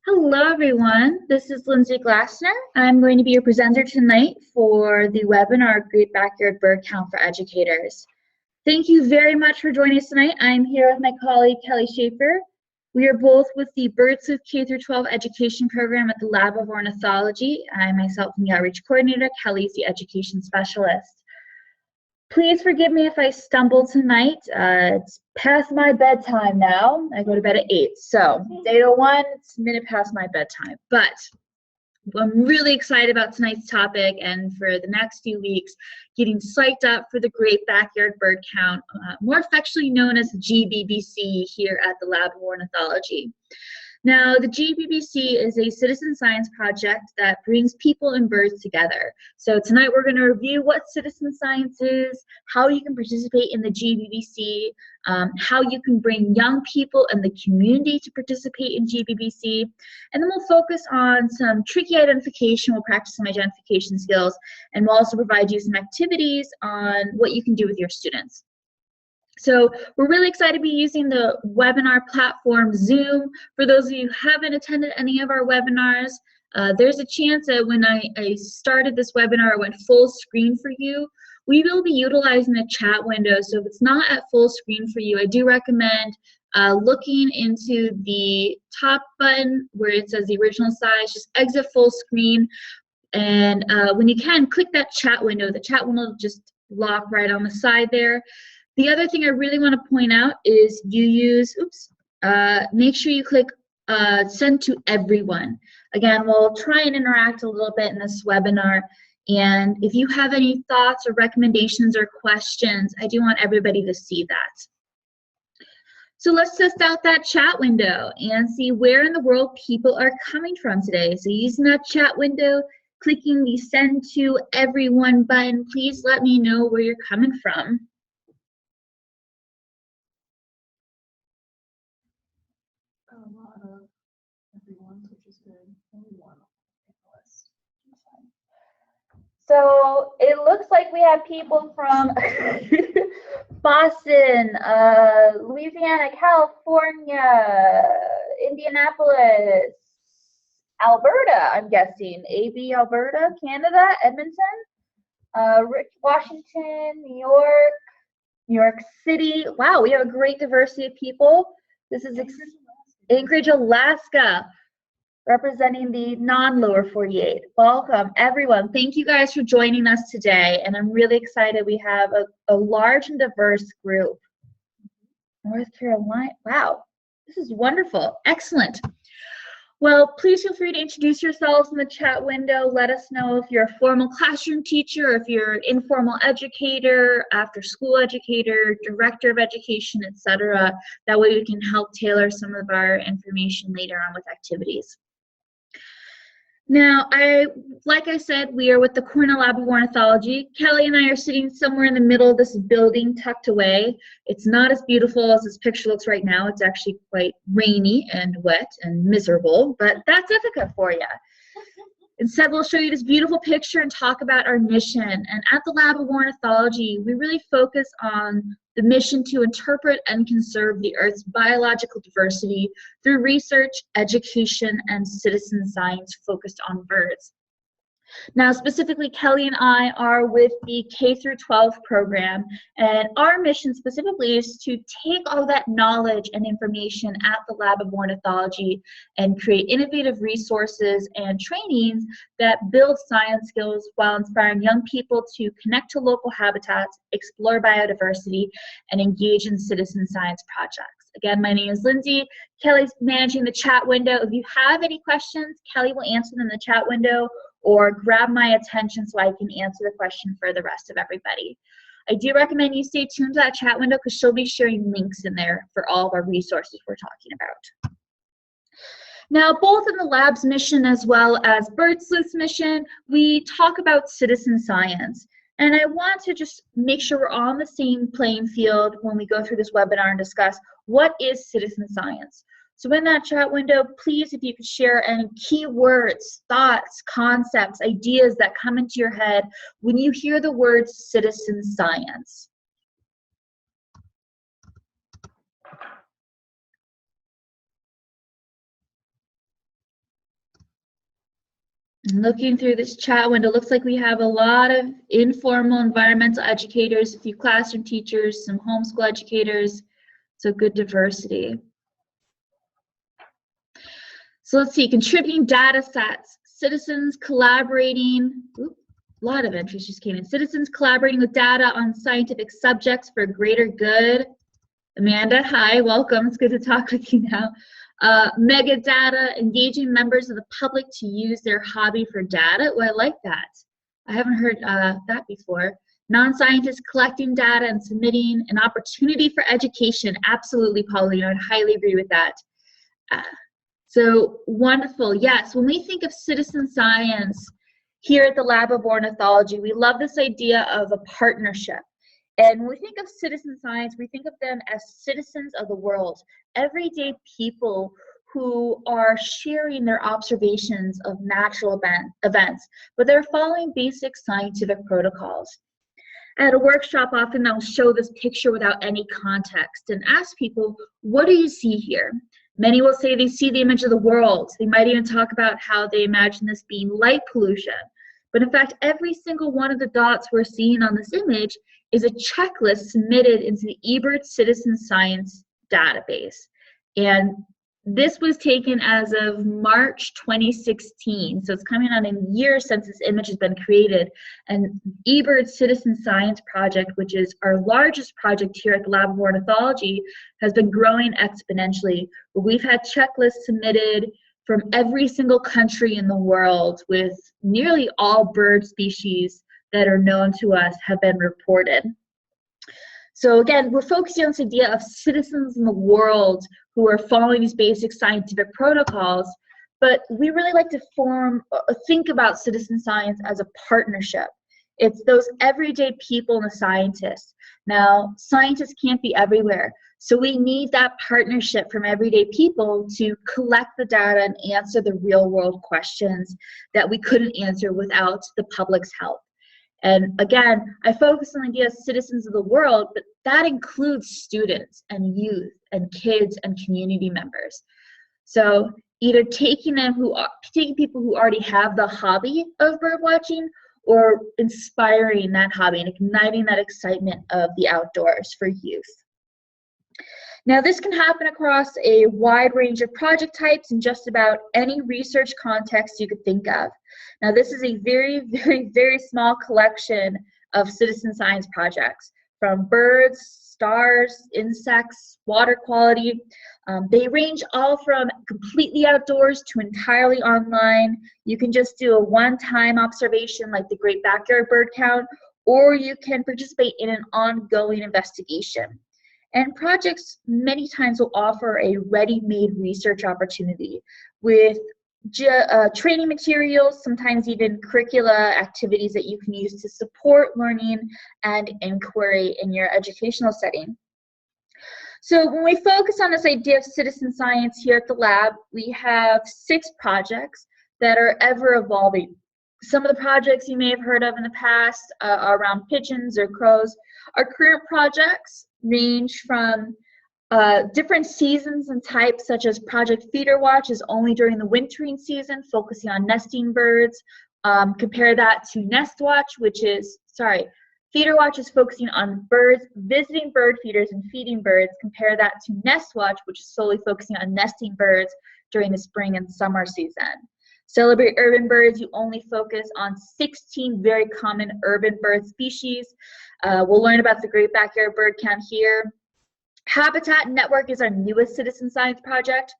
Hello, everyone. This is Lindsay Glassner. I'm going to be your presenter tonight for the webinar, Great Backyard Bird Count for Educators. Thank you very much for joining us tonight. I'm here with my colleague, Kelly Schaefer. We are both with the Bird Sleuth K-12 education program at the Lab of Ornithology. I myself am the outreach coordinator. Kelly's the education specialist. Please forgive me if I stumble tonight. It's past my bedtime now. I go to bed at 8, so it's 8:01, it's a minute past my bedtime. But I'm really excited about tonight's topic and for the next few weeks, getting psyched up for the Great Backyard Bird Count, more affectionately known as the GBBC here at the Lab of Ornithology. Now, the GBBC is a citizen science project that brings people and birds together. So tonight we're going to review what citizen science is, how you can participate in the GBBC, how you can bring young people and the community to participate in GBBC, and then we'll focus on some tricky identification. We'll practice some identification skills, and we'll also provide you some activities on what you can do with your students. So we're really excited to be using the webinar platform Zoom. For those of you who haven't attended any of our webinars, there's a chance that when I started this webinar, it went full screen for you. We will be utilizing the chat window, so if it's not at full screen for you, I do recommend looking into the top button where it says the original size, just exit full screen, and when you can, click that chat window. The chat window will just lock right on the side there. The other thing I really want to point out is you use, make sure you click send to everyone. Again, we'll try and interact a little bit in this webinar, and if you have any thoughts or recommendations or questions, I do want everybody to see that. So let's test out that chat window and see where in the world people are coming from today. So using that chat window, clicking the send to everyone button, please let me know where you're coming from. A lot of everyone's, which is good. Only one on the list. So it looks like we have people from Boston, Louisiana, California, Indianapolis, Alberta, I'm guessing, AB, Alberta, Canada, Edmonton, Washington, New York City. Wow, we have a great diversity of people. This is Anchorage, Alaska, representing the non-lower 48. Welcome, everyone. Thank you guys for joining us today, and I'm really excited. We have a large and diverse group. North Carolina, wow, this is wonderful, excellent. Well, please feel free to introduce yourselves in the chat window. Let us know if you're a formal classroom teacher, if you're an informal educator, after-school educator, director of education, etc. That way we can help tailor some of our information later on with activities. Now, like I said, we are with the Cornell Lab of Ornithology. Kelly and I are sitting somewhere in the middle of this building, tucked away. It's not as beautiful as this picture looks right now. It's actually quite rainy and wet and miserable, but that's Ithaca for you. Instead, we'll show you this beautiful picture and talk about our mission. And at the Lab of Ornithology, we really focus on the mission to interpret and conserve the Earth's biological diversity through research, education, and citizen science focused on birds. Now, specifically, Kelly and I are with the K-12 program, and our mission specifically is to take all that knowledge and information at the Lab of Ornithology and create innovative resources and trainings that build science skills while inspiring young people to connect to local habitats, explore biodiversity, and engage in citizen science projects. Again, my name is Lindsay. Kelly's managing the chat window. If you have any questions, Kelly will answer them in the chat window, or grab my attention so I can answer the question for the rest of everybody. I do recommend you stay tuned to that chat window because she'll be sharing links in there for all of our resources we're talking about. Now, both in the lab's mission as well as Bird Sleuth's mission, we talk about citizen science. And I want to just make sure we're all on the same playing field when we go through this webinar and discuss what is citizen science. So in that chat window, please, if you could share any keywords, thoughts, concepts, ideas that come into your head when you hear the word citizen science. Looking through this chat window, looks like we have a lot of informal environmental educators, a few classroom teachers, some homeschool educators, so good diversity. So let's see, contributing data sets, citizens collaborating, a lot of entries just came in. Citizens collaborating with data on scientific subjects for greater good. Amanda, hi, welcome, it's good to talk with you now. Mega data, engaging members of the public to use their hobby for data. Well, I like that. I haven't heard that before. Non-scientists collecting data and submitting, an opportunity for education. Absolutely, Paulina, I'd highly agree with that. So wonderful, yes, when we think of citizen science here at the Lab of Ornithology, we love this idea of a partnership. And when we think of citizen science, we think of them as citizens of the world, everyday people who are sharing their observations of natural events, but they're following basic scientific protocols. At a workshop, often I'll show this picture without any context and ask people, what do you see here? Many will say they see the image of the world. They might even talk about how they imagine this being light pollution. But in fact, every single one of the dots we're seeing on this image is a checklist submitted into the eBird Citizen Science database. And this was taken as of March 2016. So it's coming on a year since this image has been created. And eBird Citizen Science Project, which is our largest project here at the Lab of Ornithology, has been growing exponentially. We've had checklists submitted from every single country in the world, with nearly all bird species that are known to us have been reported. So again, we're focusing on this idea of citizens in the world who are following these basic scientific protocols, but we really like to think about citizen science as a partnership. It's those everyday people and the scientists. Now, scientists can't be everywhere, so we need that partnership from everyday people to collect the data and answer the real world questions that we couldn't answer without the public's help. And again, I focus on the idea of citizens of the world, but that includes students and youth and kids and community members. So either taking people who already have the hobby of bird watching, or inspiring that hobby and igniting that excitement of the outdoors for youth. Now, this can happen across a wide range of project types in just about any research context you could think of. Now, this is a very, very, very small collection of citizen science projects, from birds, stars, insects, water quality. They range all from completely outdoors to entirely online. You can just do a one-time observation like the Great Backyard Bird Count, or you can participate in an ongoing investigation. And projects many times will offer a ready-made research opportunity with training materials, sometimes even curricula activities that you can use to support learning and inquiry in your educational setting. So when we focus on this idea of citizen science here at the lab, we have 6 projects that are ever evolving. Some of the projects you may have heard of in the past are around pigeons or crows. Our current projects range from different seasons and types, such as Project Feeder Watch is only during the wintering season, focusing on nesting birds. Compare that to Nest Watch, Feeder Watch is focusing on birds, visiting bird feeders and feeding birds. Compare that to Nest Watch, which is solely focusing on nesting birds during the spring and summer season. Celebrate Urban Birds, you only focus on 16 very common urban bird species. We'll learn about the Great Backyard Bird Count here. Habitat Network is our newest citizen science project.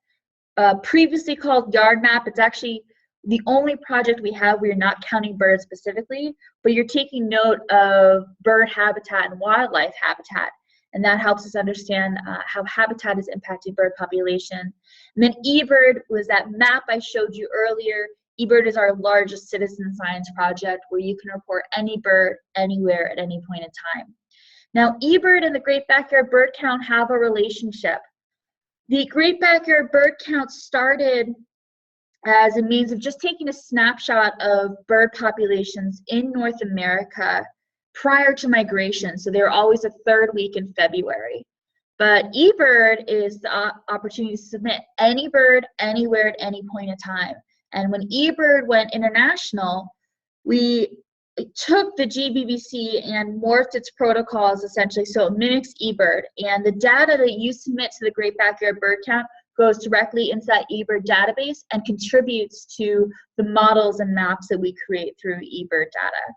Previously called Yard Map, it's actually the only project we have where you're not counting birds specifically, but you're taking note of bird habitat and wildlife habitat. And that helps us understand how habitat is impacting bird population. And then eBird was that map I showed you earlier. eBird is our largest citizen science project where you can report any bird anywhere at any point in time. Now, eBird and the Great Backyard Bird Count have a relationship. The Great Backyard Bird Count started as a means of just taking a snapshot of bird populations in North America prior to migration. So they're always a third week in February. But eBird is the opportunity to submit any bird anywhere at any point in time. And when eBird went international, we took the GBBC and morphed its protocols essentially so it mimics eBird. And the data that you submit to the Great Backyard Bird Count goes directly into that eBird database and contributes to the models and maps that we create through eBird data.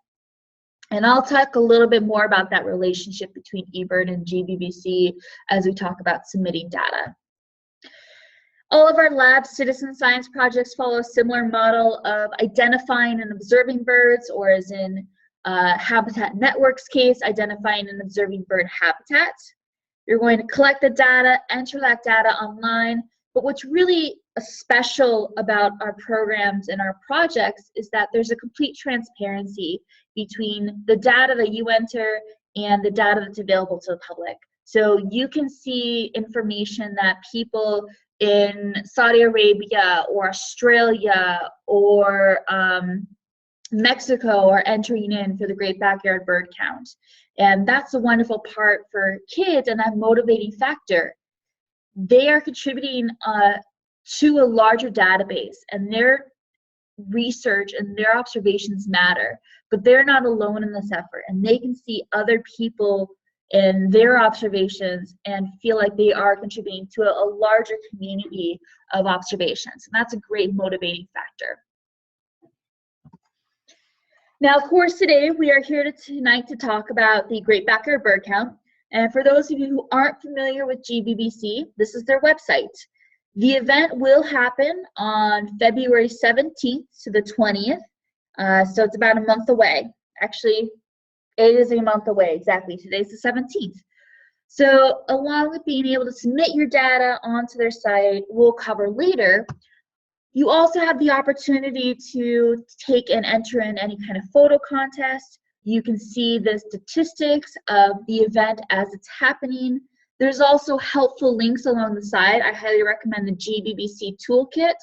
And I'll talk a little bit more about that relationship between eBird and GBBC as we talk about submitting data. All of our lab citizen science projects follow a similar model of identifying and observing birds, or as in Habitat Network's case, identifying and observing bird habitats. You're going to collect the data, enter that data online, but what's really special about our programs and our projects is that there's a complete transparency between the data that you enter and the data that's available to the public. So you can see information that people in Saudi Arabia or Australia or Mexico are entering in for the Great Backyard Bird Count. And that's the wonderful part for kids and that motivating factor. They are contributing to a larger database, and their research and their observations matter, but they're not alone in this effort, and they can see other people in their observations and feel like they are contributing to a larger community of observations. And that's a great motivating factor. Now, of course, today we are here tonight to talk about the Great Backyard Bird Count. And for those of you who aren't familiar with GBBC, this is their website. The event will happen on February 17th to the 20th. So it's about a month away. Actually, it is a month away, exactly. Today's the 17th. So along with being able to submit your data onto their site, we'll cover later, you also have the opportunity to take and enter in any kind of photo contest. You can see the statistics of the event as it's happening. There's also helpful links along the side. I highly recommend the GBBC Toolkit.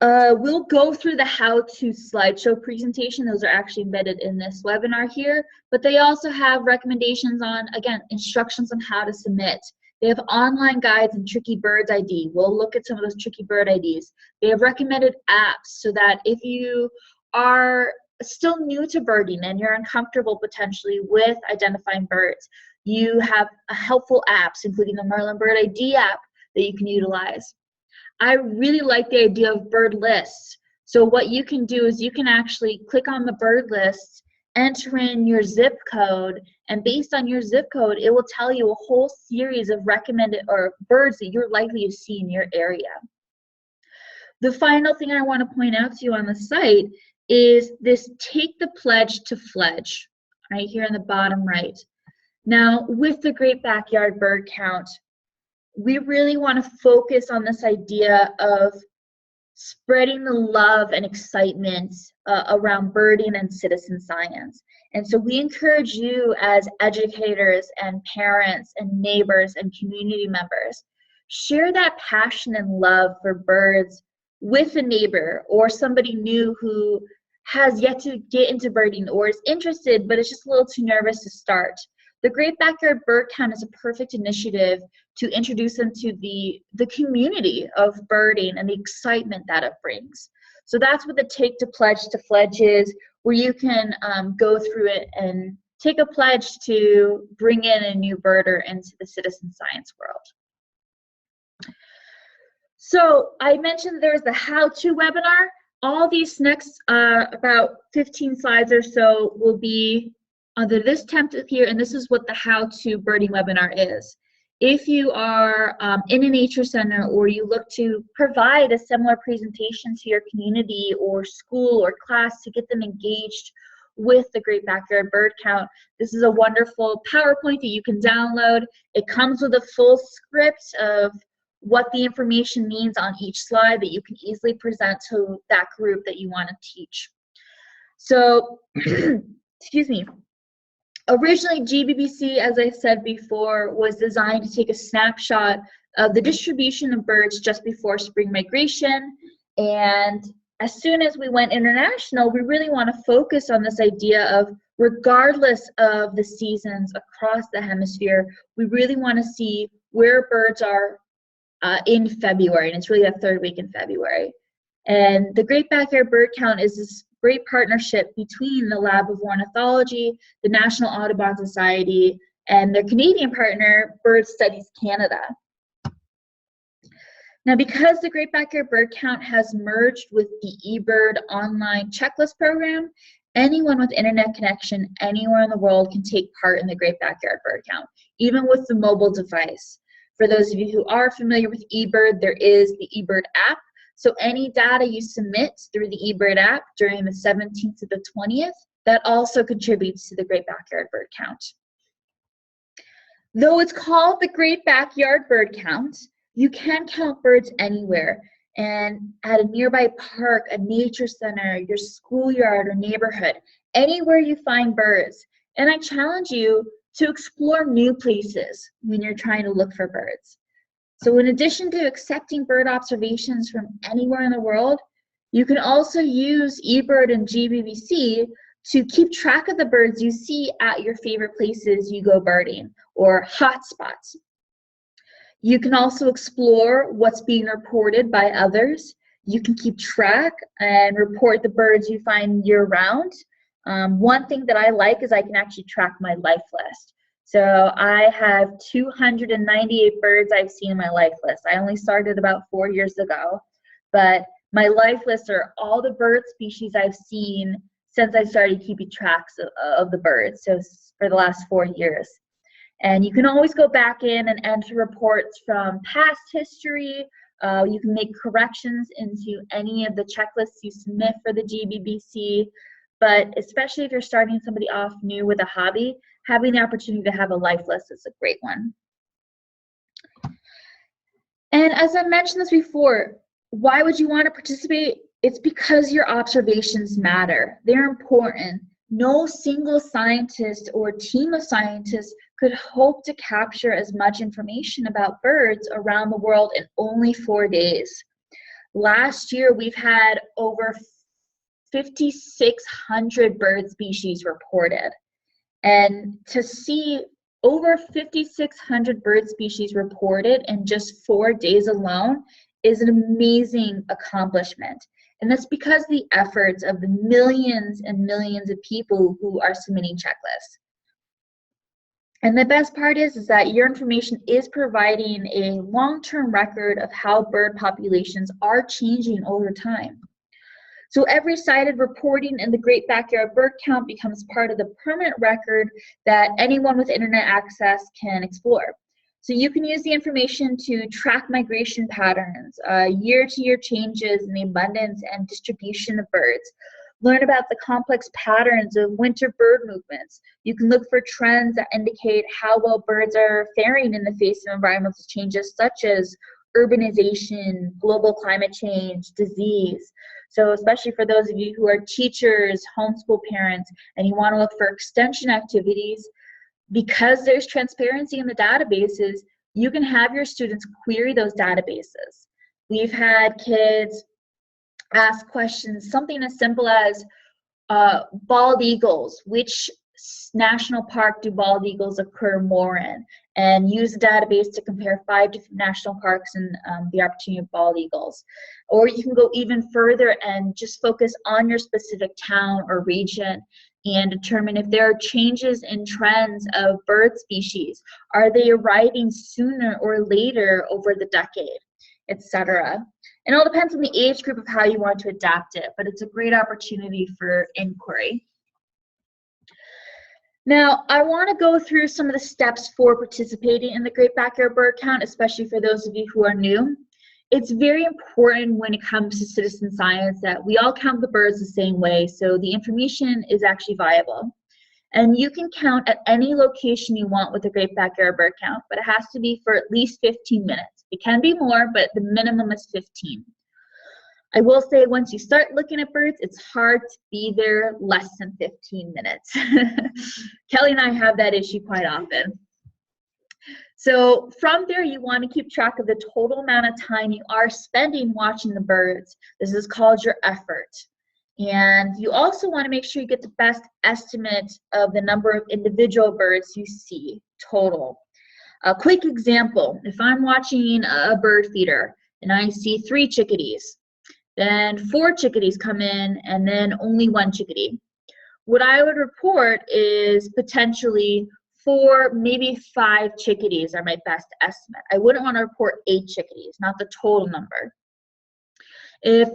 We'll go through the how-to slideshow presentation. Those are actually embedded in this webinar here, but they also have recommendations on, again, instructions on how to submit. They have online guides and Tricky Birds ID. We'll look at some of those Tricky Bird IDs. They have recommended apps so that if you are still new to birding and you're uncomfortable potentially with identifying birds, you have helpful apps, including the Merlin Bird ID app that you can utilize. I really like the idea of bird lists. So what you can do is you can actually click on the bird list, enter in your zip code, and based on your zip code, it will tell you a whole series of recommended or birds that you're likely to see in your area. The final thing I want to point out to you on the site is this take the pledge to fledge, right here in the bottom right. Now, with the Great Backyard Bird Count, we really want to focus on this idea of spreading the love and excitement around birding and citizen science. And so we encourage you as educators and parents and neighbors and community members, share that passion and love for birds with a neighbor or somebody new who has yet to get into birding or is interested but is just a little too nervous to start. The Great Backyard Bird Count is a perfect initiative to introduce them to the community of birding and the excitement that it brings. So that's what the Take to Pledge to Fledge is, where you can go through it and take a pledge to bring in a new birder into the citizen science world. So I mentioned there's the how-to webinar. All these next about 15 slides or so will be under this template here, and this is what the how-to birding webinar is. If you are in a nature center or you look to provide a similar presentation to your community or school or class to get them engaged with the Great Backyard Bird Count, this is a wonderful PowerPoint that you can download. It comes with a full script of what the information means on each slide that you can easily present to that group that you want to teach. So, excuse me. Originally, GBBC, as I said before, was designed to take a snapshot of the distribution of birds just before spring migration. And as soon as we went international, we really want to focus on this idea of, regardless of the seasons across the hemisphere, we really want to see where birds are in February, and it's really the third week in February. And the Great Backyard Bird Count is this great partnership between the Lab of Ornithology, the National Audubon Society, and their Canadian partner, Bird Studies Canada. Now, because the Great Backyard Bird Count has merged with the eBird online checklist program, anyone with internet connection anywhere in the world can take part in the Great Backyard Bird Count, even with the mobile device. For those of you who are familiar with eBird, there is the eBird app. So any data you submit through the eBird app during the 17th to the 20th, that also contributes to the Great Backyard Bird Count. Though it's called the Great Backyard Bird Count, you can count birds anywhere, and at a nearby park, a nature center, your schoolyard or neighborhood, anywhere you find birds. And I challenge you to explore new places when you're trying to look for birds. So in addition to accepting bird observations from anywhere in the world, you can also use eBird and GBBC to keep track of the birds you see at your favorite places you go birding, or hotspots. You can also explore what's being reported by others. You can keep track and report the birds you find year-round. One thing that I like is I can actually track my life list. So I have 298 birds I've seen in my life list. I only started about 4 years ago, but my life lists are all the bird species I've seen since I started keeping tracks of the birds, so for the last 4 years. And you can always go back in and enter reports from past history. You can make corrections into any of the checklists you submit for the GBBC. But especially if you're starting somebody off new with a hobby, having the opportunity to have a life list is a great one. And as I mentioned this before, why would you want to participate? It's because your observations matter. They're important. No single scientist or team of scientists could hope to capture as much information about birds around the world in only 4 days. Last year, we've had over 5,600 bird species reported. And to see over 5,600 bird species reported in just 4 days alone is an amazing accomplishment. And that's because of the efforts of the millions and millions of people who are submitting checklists. And the best part is that your information is providing a long-term record of how bird populations are changing over time. So every cited reporting in the Great Backyard Bird Count becomes part of the permanent record that anyone with internet access can explore. So you can use the information to track migration patterns, year-to-year changes in the abundance and distribution of birds, learn about the complex patterns of winter bird movements. You can look for trends that indicate how well birds are faring in the face of environmental changes such as urbanization, global climate change, disease. So especially for those of you who are teachers, homeschool parents, and you want to look for extension activities, because there's transparency in the databases, you can have your students query those databases. We've had kids ask questions, something as simple as bald eagles, which national park do bald eagles occur more in? And use the database to compare 5 different national parks and the opportunity of bald eagles. Or you can go even further and just focus on your specific town or region and determine if there are changes in trends of bird species. Are they arriving sooner or later over the decade, etc. It all depends on the age group of how you want to adapt it, but it's a great opportunity for inquiry. Now, I want to go through some of the steps for participating in the Great Backyard Bird Count, especially for those of you who are new. It's very important when it comes to citizen science that we all count the birds the same way, so the information is actually viable. And you can count at any location you want with the Great Backyard Bird Count, but it has to be for at least 15 minutes. It can be more, but the minimum is 15. I will say once you start looking at birds, it's hard to be there less than 15 minutes. Kelly and I have that issue quite often. So from there, you want to keep track of the total amount of time you are spending watching the birds. This is called your effort. And you also want to make sure you get the best estimate of the number of individual birds you see total. A quick example, if I'm watching a bird feeder and I see 3 chickadees, then 4 chickadees come in and then only 1 chickadee. What I would report is potentially 4, maybe 5 chickadees are my best estimate. I wouldn't want to report 8 chickadees, not the total number. If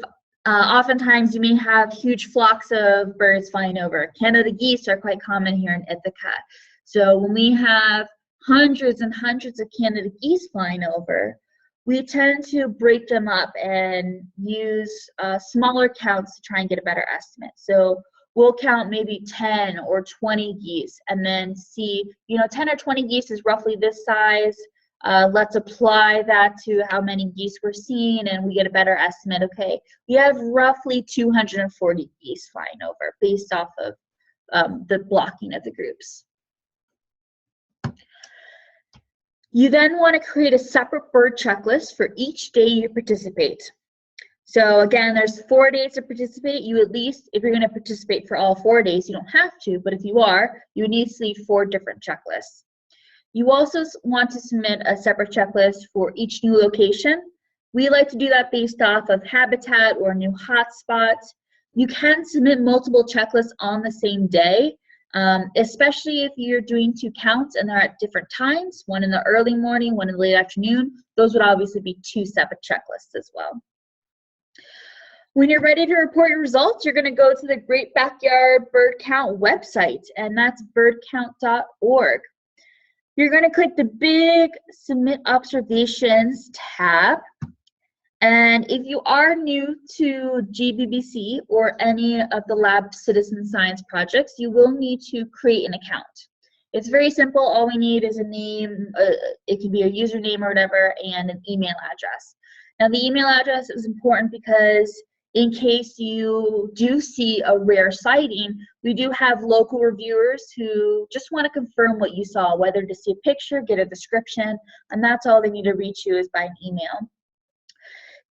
oftentimes you may have huge flocks of birds flying over. Canada geese are quite common here in Ithaca. So when we have hundreds and hundreds of Canada geese flying over, we tend to break them up and use smaller counts to try and get a better estimate. So we'll count maybe 10 or 20 geese and then see, 10 or 20 geese is roughly this size. Let's apply that to how many geese we're seeing and we get a better estimate. Okay, we have roughly 240 geese flying over based off of the blocking of the groups. You then want to create a separate bird checklist for each day you participate. So again, there's 4 days to participate. You at least, if you're going to participate for all 4 days, you don't have to, but if you are, you need to see 4 different checklists. You also want to submit a separate checklist for each new location. We like to do that based off of habitat or new hotspots. You can submit multiple checklists on the same day, especially if you're doing 2 counts and they're at different times, one in the early morning, one in the late afternoon. Those would obviously be 2 separate checklists as well. When you're ready to report your results, you're going to go to the Great Backyard Bird Count website, and that's birdcount.org. You're going to click the big Submit Observations tab. And if you are new to GBBC or any of the lab citizen science projects, you will need to create an account. It's very simple. All we need is a name, it can be a username or whatever, and an email address. Now the email address is important because in case you do see a rare sighting, we do have local reviewers who just want to confirm what you saw, whether to see a picture, get a description, and that's all they need to reach you is by an email.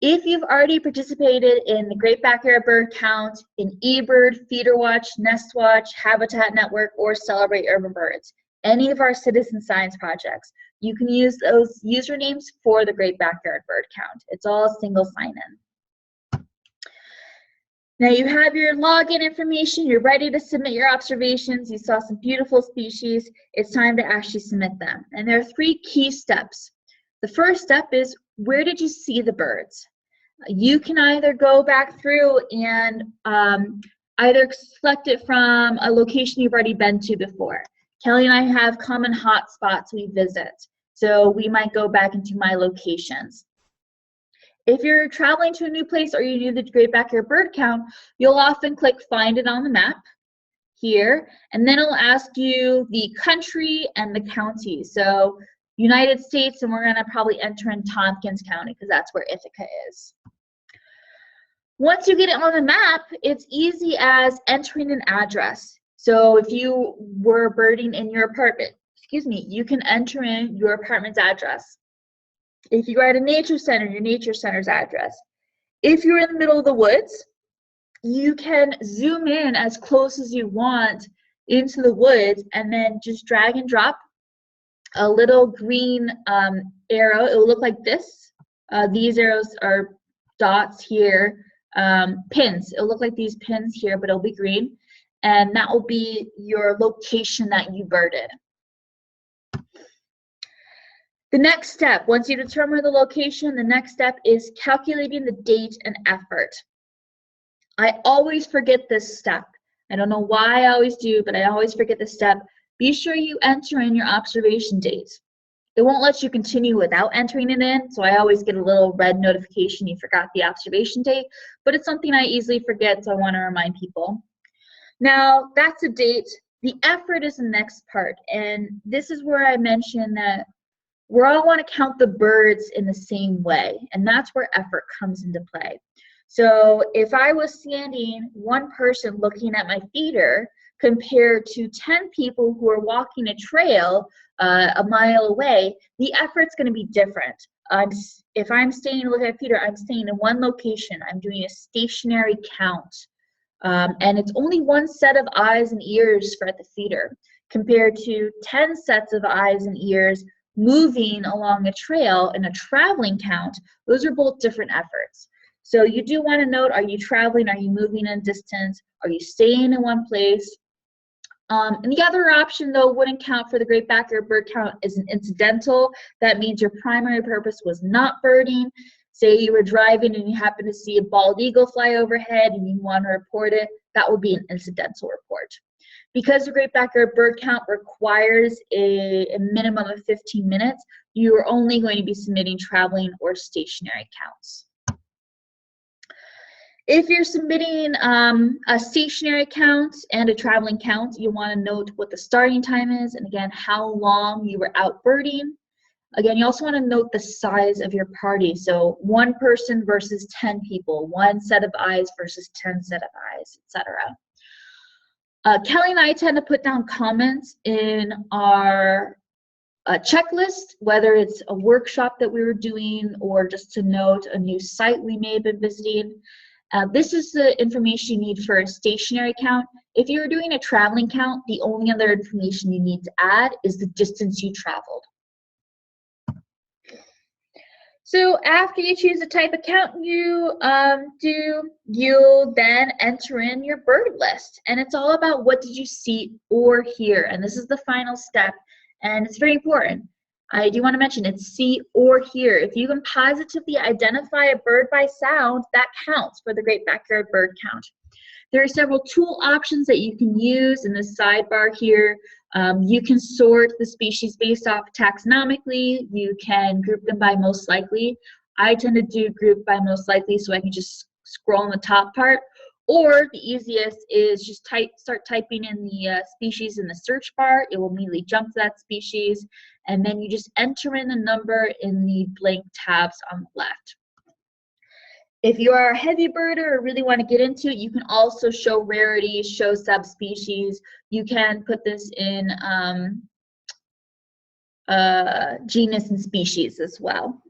If you've already participated in the Great Backyard Bird Count, in eBird, Feeder Watch, Nest Watch, Habitat Network, or Celebrate Urban Birds, any of our citizen science projects, you can use those usernames for the Great Backyard Bird Count. It's all single sign-in. Now you have your login information, you're ready to submit your observations, you saw some beautiful species, it's time to actually submit them. And there are 3 key steps. The first step is, where did you see the birds? You can either go back through and either select it from a location you've already been to before. Kelly and I have common hotspots we visit, so we might go back into my locations. If you're traveling to a new place or you do the Great Backyard Bird Count, you'll often click Find It on the map here, and then it'll ask you the country and the county. So United States, and we're going to probably enter in Tompkins County because that's where Ithaca is. Once you get it on the map, it's easy as entering an address. So if you were birding in your apartment, you can enter in your apartment's address. If you're at a nature center, your nature center's address. If you're in the middle of the woods, you can zoom in as close as you want into the woods and then just drag and drop a little green arrow. It will look like this. These arrows are dots here, pins. It'll look like these pins here, but it'll be green. And that will be your location that you birded. The next step, once you determine the location, the next step is calculating the date and effort. I always forget this step. I don't know why I always do, but I always forget this step. Be sure you enter in your observation date. It won't let you continue without entering it in, so I always get a little red notification you forgot the observation date, but it's something I easily forget, so I want to remind people. Now, that's a date. The effort is the next part, and this is where I mentioned that we all want to count the birds in the same way, and that's where effort comes into play. So if I was standing one person looking at my feeder compared to 10 people who are walking a trail a mile away, the effort's going to be different. If I'm staying to look at a feeder, I'm staying in one location. I'm doing a stationary count. And it's only one set of eyes and ears for at the feeder compared to 10 sets of eyes and ears moving along a trail and a traveling count, those are both different efforts. So you do want to note, are you traveling? Are you moving in distance? Are you staying in one place? And the other option, though, wouldn't count for the Great Backyard Bird Count as an incidental. That means your primary purpose was not birding. Say you were driving and you happen to see a bald eagle fly overhead and you want to report it, that would be an incidental report. Because the Great Backyard Bird Count requires a minimum of 15 minutes, you are only going to be submitting traveling or stationary counts. If you're submitting a stationary count and a traveling count, you want to note what the starting time is and again, how long you were out birding. Again, you also want to note the size of your party. So 1 person versus 10 people, 1 set of eyes versus 10 set of eyes, etc. Kelly and I tend to put down comments in our checklist, whether it's a workshop that we were doing or just to note a new site we may have been visiting. This is the information you need for a stationary count. If you're doing a traveling count, the only other information you need to add is the distance you traveled. So after you choose the type of count you do, you'll then enter in your bird list. And it's all about what did you see or hear. And this is the final step, and it's very important. I do want to mention it's see or hear. If you can positively identify a bird by sound, that counts for the Great Backyard Bird Count. There are several tool options that you can use in the sidebar here. You can sort the species based off taxonomically. You can group them by most likely. I tend to do group by most likely so I can just scroll on the top part. Or the easiest is just start typing in the species in the search bar. It will immediately jump to that species. And then you just enter in the number in the blank tabs on the left. If you are a heavy birder or really want to get into it, you can also show rarity, show subspecies. You can put this in genus and species as well.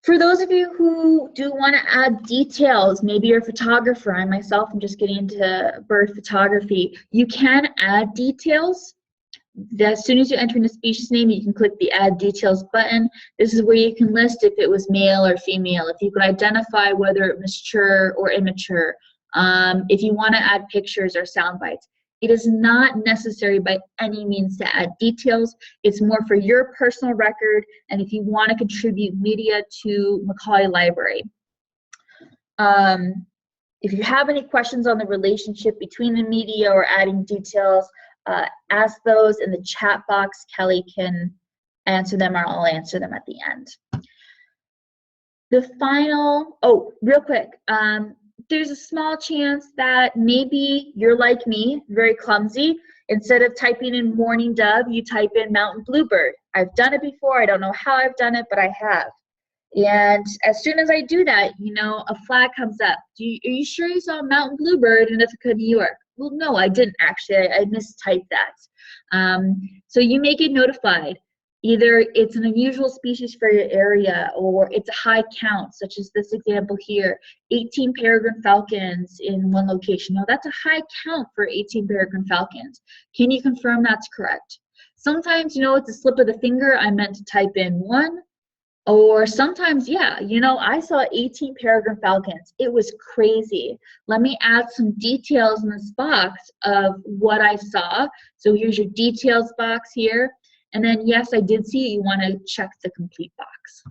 For those of you who do want to add details, maybe you're a photographer, I myself am just getting into bird photography, you can add details. As soon as you enter in a species name, you can click the Add Details button. This is where you can list if it was male or female, if you could identify whether it was mature or immature, if you want to add pictures or sound bites. It is not necessary by any means to add details. It's more for your personal record and if you want to contribute media to Macaulay Library. If you have any questions on the relationship between the media or adding details, ask those in the chat box. Kelly can answer them or I'll answer them at the end. The final, oh, real quick, there's a small chance that maybe you're like me, very clumsy. Instead of typing in mourning dove, you type in mountain bluebird. I've done it before. I don't know how I've done it, but I have. And as soon as I do that, you know, a flag comes up. Are you sure you saw mountain bluebird in Ithaca, New York? Well, no, I didn't actually. I mistyped that. So you may get notified. Either it's an unusual species for your area or it's a high count, such as this example here, 18 peregrine falcons in one location. Now that's a high count for 18 peregrine falcons. Can you confirm that's correct? Sometimes, you know, it's a slip of the finger. I meant to type in 1. Or sometimes, yeah, you know, I saw 18 peregrine falcons. It was crazy. Let me add some details in this box of what I saw. So here's your details box here. And then, yes, I did see it. You want to check the complete box.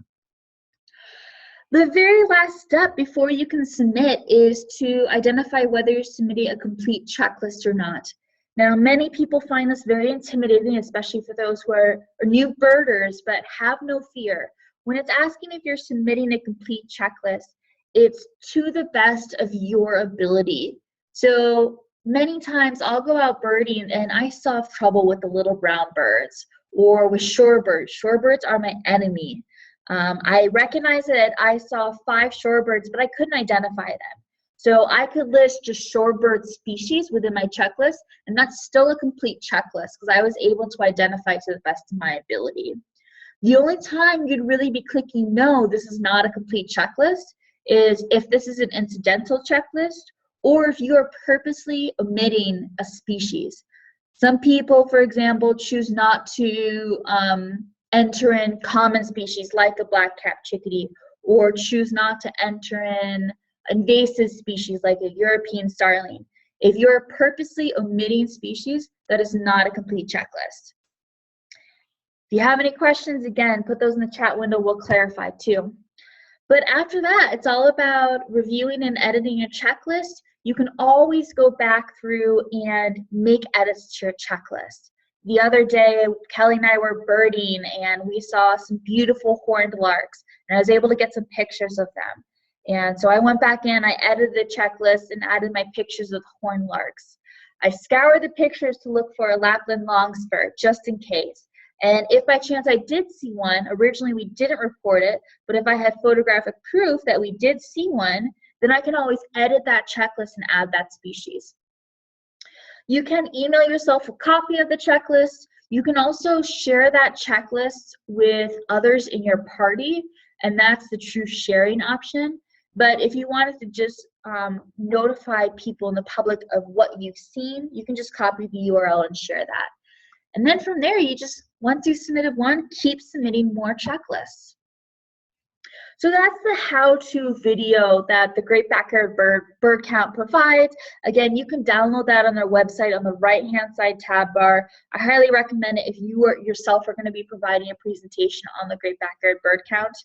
The very last step before you can submit is to identify whether you're submitting a complete checklist or not. Now, many people find this very intimidating, especially for those who are new birders, but have no fear. When it's asking if you're submitting a complete checklist, it's to the best of your ability. So many times I'll go out birding and I saw trouble with the little brown birds or with shorebirds. Shorebirds are my enemy. I recognize that I saw 5 shorebirds, but I couldn't identify them. So I could list just shorebird species within my checklist, and that's still a complete checklist because I was able to identify to the best of my ability. The only time you'd really be clicking no, this is not a complete checklist, is if this is an incidental checklist or if you are purposely omitting a species. Some people, for example, choose not to enter in common species like a black-capped chickadee, or choose not to enter in invasive species like a European starling. If you're purposely omitting species, that is not a complete checklist. If you have any questions, again, put those in the chat window, we'll clarify too. But after that, it's all about reviewing and editing your checklist. You can always go back through and make edits to your checklist. The other day, Kelly and I were birding and we saw some beautiful horned larks, and I was able to get some pictures of them. And so I went back in, I edited the checklist and added my pictures of horned larks. I scoured the pictures to look for a Lapland longspur, just in case. And if by chance I did see one, originally we didn't report it, but if I had photographic proof that we did see one, then I can always edit that checklist and add that species. You can email yourself a copy of the checklist. You can also share that checklist with others in your party, and that's the true sharing option. But if you wanted to just notify people in the public of what you've seen, you can just copy the URL and share that. And then from there, you just, once you submitted one, keep submitting more checklists. So that's the how-to video that the Great Backyard Bird Count provides. Again, you can download that on their website on the right-hand side tab bar. I highly recommend it if you yourself are going to be providing a presentation on the Great Backyard Bird Count.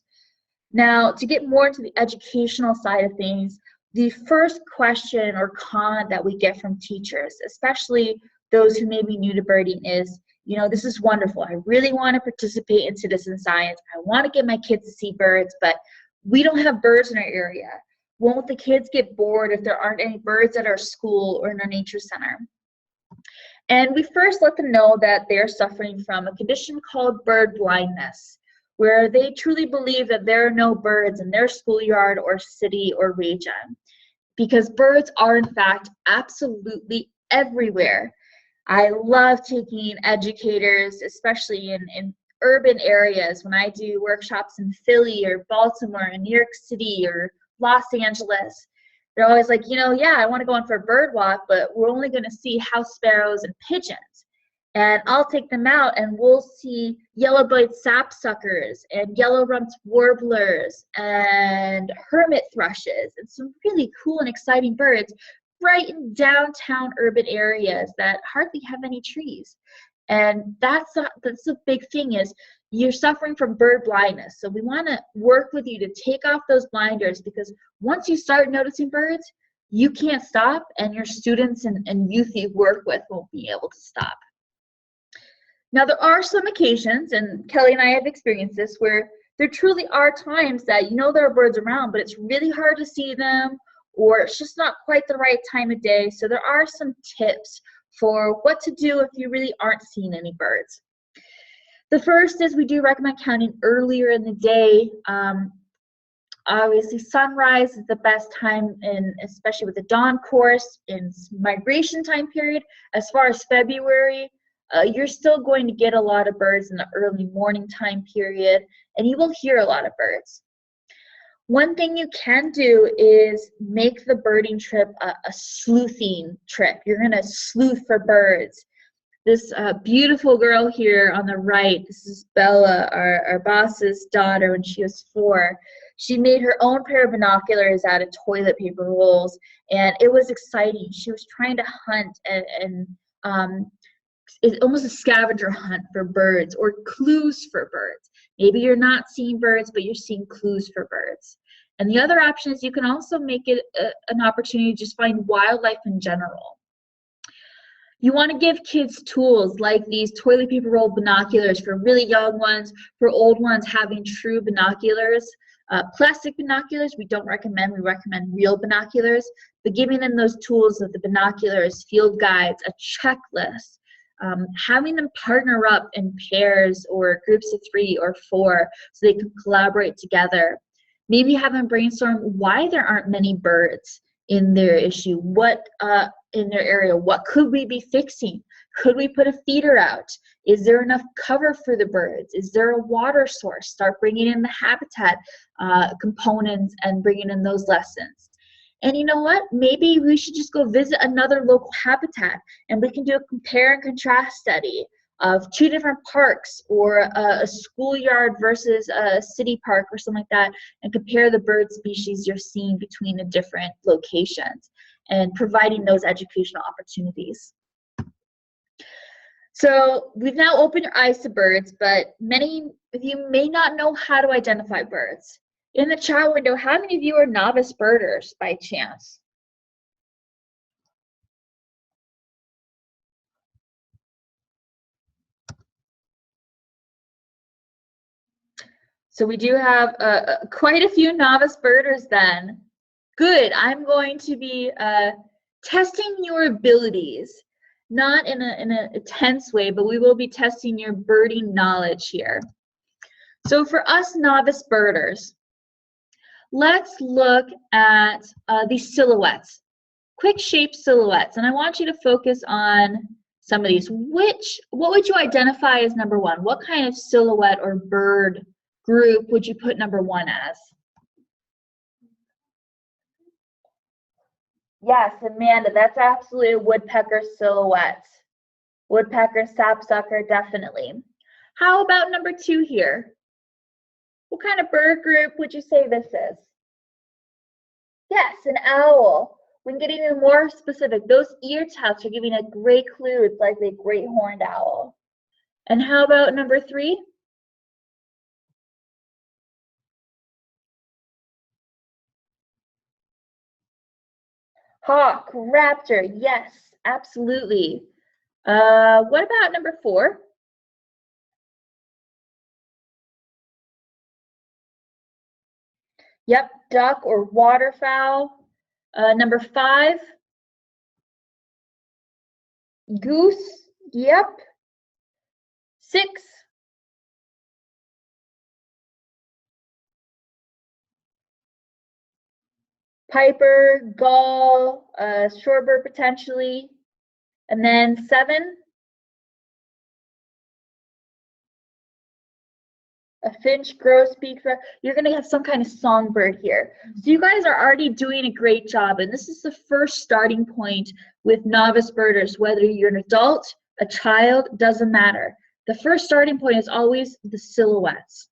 Now, to get more into the educational side of things, the first question or comment that we get from teachers, especially those who may be new to birding, is, you know, this is wonderful. I really want to participate in citizen science. I want to get my kids to see birds, but we don't have birds in our area. Won't the kids get bored if there aren't any birds at our school or in our nature center? And we first let them know that they're suffering from a condition called bird blindness, where they truly believe that there are no birds in their schoolyard or city or region, because birds are in fact absolutely everywhere. I love taking educators, especially in urban areas, when I do workshops in Philly or Baltimore and New York City or Los Angeles. They're always like, you know, yeah, I want to go on for a bird walk, but we're only going to see house sparrows and pigeons. And I'll take them out and we'll see yellow-bellied sapsuckers and yellow-rumped warblers and hermit thrushes and some really cool and exciting birds right in downtown urban areas that hardly have any trees. And that's a big thing, is you're suffering from bird blindness. So we want to work with you to take off those blinders, because once you start noticing birds, you can't stop, and your students and youth you work with won't be able to stop. Now, there are some occasions, and Kelly and I have experienced this, where there truly are times that you know there are birds around, but it's really hard to see them, or it's just not quite the right time of day. So there are some tips for what to do if you really aren't seeing any birds. The first is we do recommend counting earlier in the day. Obviously, sunrise is the best time, especially with the dawn course in migration time period. As far as February, you're still going to get a lot of birds in the early morning time period, and you will hear a lot of birds. One thing you can do is make the birding trip a sleuthing trip. You're going to sleuth for birds. This beautiful girl here on the right, this is Bella, our boss's daughter, when she was 4. She made her own pair of binoculars out of toilet paper rolls, and it was exciting. She was trying to hunt and it's almost a scavenger hunt for birds, or clues for birds. Maybe you're not seeing birds, but you're seeing clues for birds. And the other option is you can also make it an opportunity to just find wildlife in general. You want to give kids tools like these toilet paper roll binoculars for really young ones, for old ones having true binoculars. Plastic binoculars we don't recommend. We recommend real binoculars. But giving them those tools of the binoculars, field guides, a checklist, having them partner up in pairs or groups of 3 or 4 so they can collaborate together. Maybe have them brainstorm why there aren't many birds in their issue, in their area. What could we be fixing? Could we put a feeder out? Is there enough cover for the birds? Is there a water source? Start bringing in the habitat components and bringing in those lessons. And you know what? Maybe we should just go visit another local habitat and we can do a compare and contrast study of 2 different parks or a schoolyard versus a city park or something like that, and compare the bird species you're seeing between the different locations and providing those educational opportunities. So we've now opened your eyes to birds, but many of you may not know how to identify birds. In the chat window, how many of you are novice birders by chance? So we do have quite a few novice birders then. Good, I'm going to be testing your abilities, not in a intense way, but we will be testing your birding knowledge here. So for us novice birders, let's look at these silhouettes, quick shape silhouettes, and I want you to focus on some of these. What would you identify as number 1? What kind of silhouette or bird group would you put number 1 as? Yes, Amanda, that's absolutely a woodpecker silhouette. Woodpecker, sapsucker, definitely. How about number 2 here? What kind of bird group would you say this is? Yes, an owl. We can get even more specific. Those ear tufts are giving a great clue. It's likely a great horned owl. And how about number 3? Hawk, raptor, yes, absolutely. What about number 4? Yep, duck or waterfowl. Number 5, goose, yep. 6, piper, gull, shorebird potentially. And then 7, a finch, grosbeak. You're going to have some kind of songbird here. So you guys are already doing a great job, and this is the first starting point with novice birders. Whether you're an adult, a child, doesn't matter. The first starting point is always the silhouettes.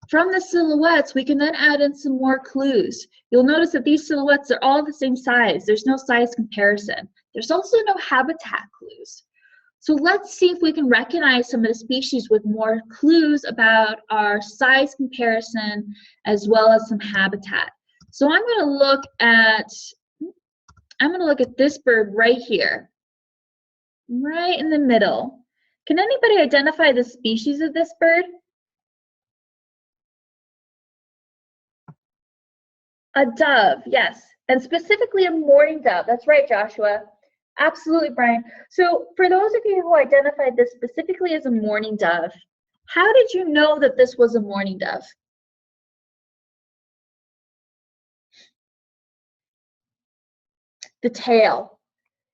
From the silhouettes, we can then add in some more clues. You'll notice that these silhouettes are all the same size. There's no size comparison. There's also no habitat clues. So let's see if we can recognize some of the species with more clues about our size comparison as well as some habitat. So I'm going to look at this bird right here, right in the middle. Can anybody identify the species of this bird? A dove, yes, and specifically a mourning dove. That's right, Joshua. Absolutely, Brian. So for those of you who identified this specifically as a mourning dove, how did you know that this was a mourning dove? The tail.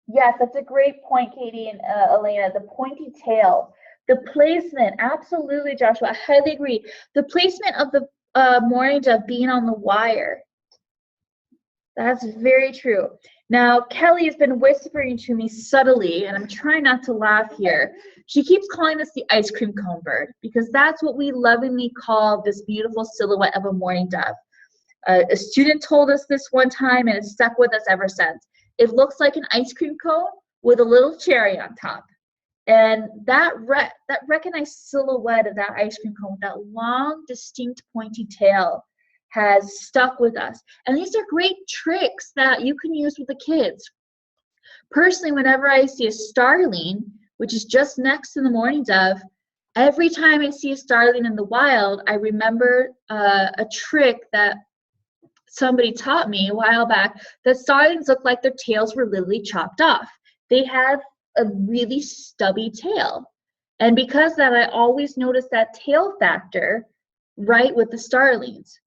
Yes, that's a great point, Katie and Elena. The pointy tail. The placement, absolutely, Joshua. I highly agree. The placement of the mourning dove being on the wire. That's very true. Now, Kelly has been whispering to me subtly, and I'm trying not to laugh here. She keeps calling this the ice cream cone bird because that's what we lovingly call this beautiful silhouette of a mourning dove. A student told us this one time, and it's stuck with us ever since. It looks like an ice cream cone with a little cherry on top. And that recognized silhouette of that ice cream cone with that long, distinct, pointy tail has stuck with us. And these are great tricks that you can use with the kids. Personally, whenever I see a starling, which is just next to the mourning dove, every time I see a starling in the wild, I remember a trick that somebody taught me a while back, that starlings look like their tails were literally chopped off. They have a really stubby tail. And because of that, I always notice that tail factor right with the starlings.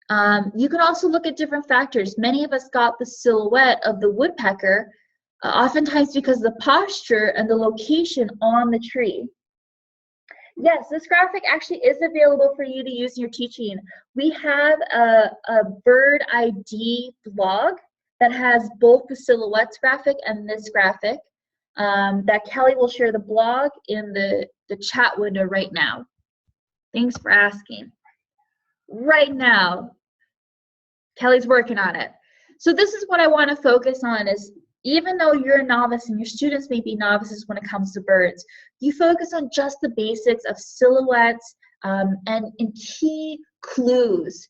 You can also look at different factors. Many of us got the silhouette of the woodpecker, oftentimes because of the posture and the location on the tree. Yes, this graphic actually is available for you to use in your teaching. We have a bird ID blog that has both the silhouettes graphic and this graphic that Kelly will share the blog in the chat window right now. Thanks for asking. Right now, Kelly's working on it. So this is what I want to focus on is even though you're a novice and your students may be novices when it comes to birds, you focus on just the basics of silhouettes and key clues.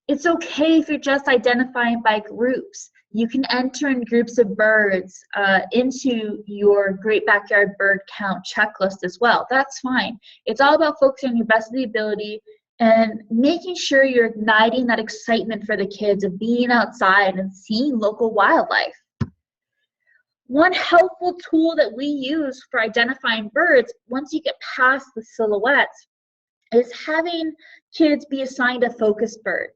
It's okay if you're just identifying by groups. You can enter in groups of birds into your Great Backyard Bird Count checklist as well. That's fine. It's all about focusing on your best of the ability and making sure you're igniting that excitement for the kids of being outside and seeing local wildlife. One helpful tool that we use for identifying birds, once you get past the silhouettes, is having kids be assigned a focus bird.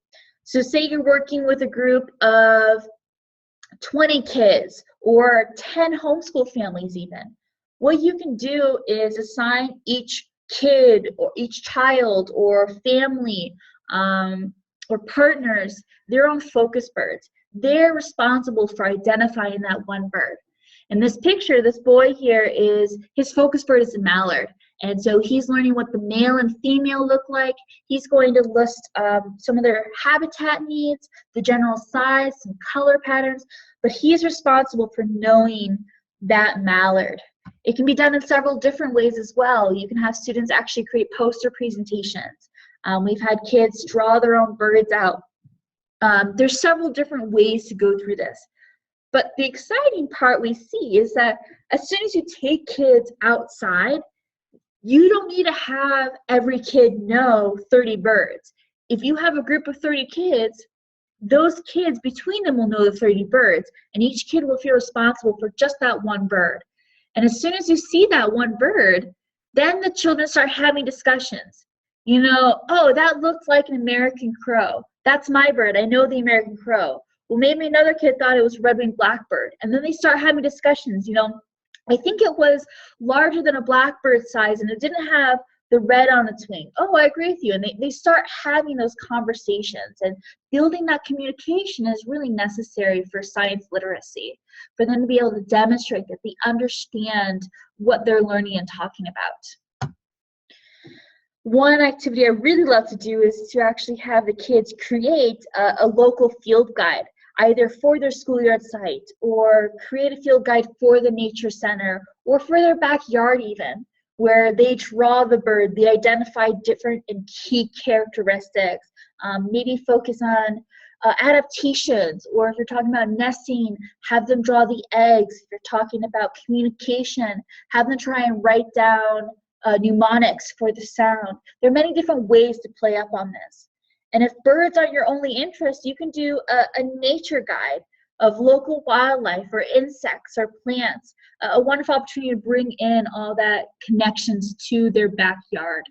So say you're working with a group of 20 kids or 10 homeschool families even. What you can do is assign each kid or each child or family or partners their own focus birds. They're responsible for identifying that one bird. In this picture, this boy here his focus bird is a mallard. And so he's learning what the male and female look like. He's going to list some of their habitat needs, the general size, some color patterns, but he's responsible for knowing that mallard. It can be done in several different ways as well. You can have students actually create poster presentations. We've had kids draw their own birds out. There's several different ways to go through this. But the exciting part we see is that as soon as you take kids outside, you don't need to have every kid know 30 birds. If you have a group of 30 kids, those kids between them will know the 30 birds, and each kid will feel responsible for just that one bird. And as soon as you see that one bird, then the children start having discussions. You know, oh, that looks like an American crow. That's my bird. I know the American crow. Well, maybe another kid thought it was red-winged blackbird. And then they start having discussions, you know. I think it was larger than a blackbird size, and it didn't have the red on its wing. Oh, I agree with you. And they start having those conversations, and building that communication is really necessary for science literacy, for them to be able to demonstrate that they understand what they're learning and talking about. One activity I really love to do is to actually have the kids create a local field guide, either for their schoolyard site or create a field guide for the nature center or for their backyard even, where they draw the bird, they identify different and key characteristics, maybe focus on adaptations, or if you're talking about nesting, have them draw the eggs. If you're talking about communication, have them try and write down mnemonics for the sound. There are many different ways to play up on this. And if birds aren't your only interest, you can do a nature guide of local wildlife or insects or plants, a wonderful opportunity to bring in all that connections to their backyard.